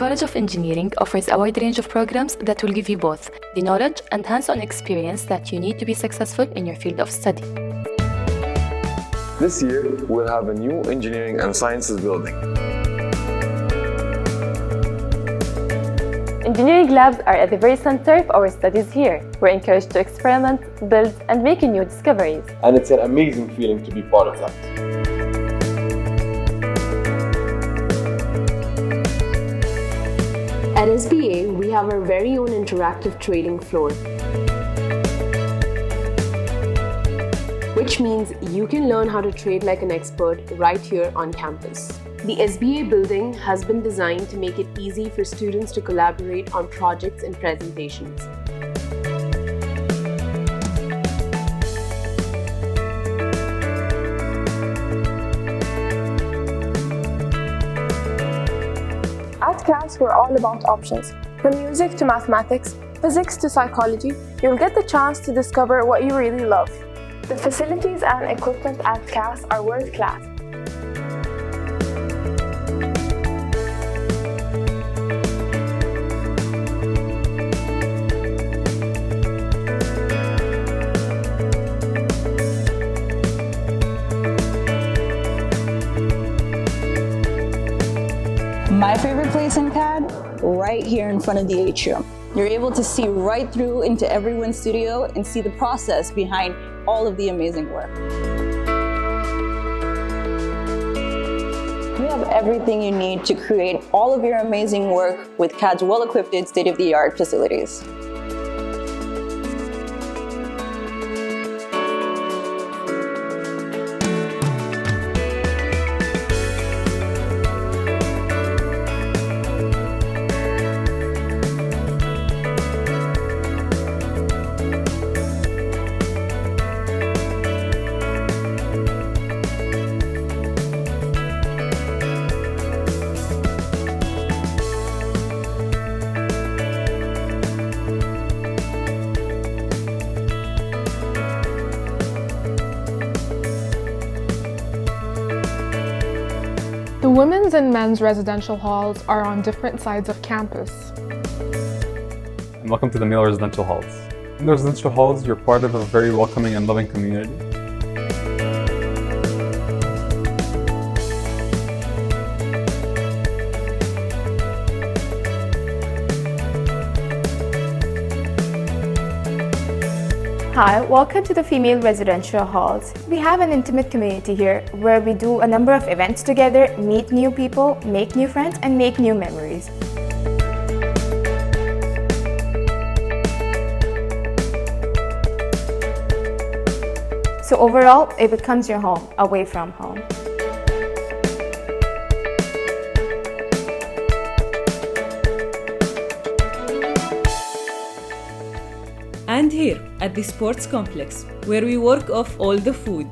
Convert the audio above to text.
College of Engineering offers a wide range of programs that will give you both the knowledge and hands-on experience that you need to be successful in your field of study. This year, we'll have a new engineering and sciences building. Engineering labs are at the very center of our studies here. We're encouraged to experiment, build, and make new discoveries. And it's an amazing feeling to be part of that. At SBA, we have our very own interactive trading floor, which means you can learn how to trade like an expert right here on campus. The SBA building has been designed to make it easy for students to collaborate on projects and presentations. At CAS, we're all about options. From music to mathematics, physics to psychology, you'll get the chance to discover what you really love. The facilities and equipment at CAS are world-class. My favorite place in CAD, right here in front of the atrium. You're able to see right through into everyone's studio and see the process behind all of the amazing work. You have everything you need to create all of your amazing work with CAD's well-equipped, state-of-the-art facilities. The women's and men's residential halls are on different sides of campus. And welcome to the male residential halls. In the residential halls, you're part of a very welcoming and loving community. Hi, welcome to the female residential halls. We have an intimate community here where we do a number of events together, meet new people, make new friends, and make new memories. So overall, it becomes your home, away from home. And here at the sports complex, where we work off all the food.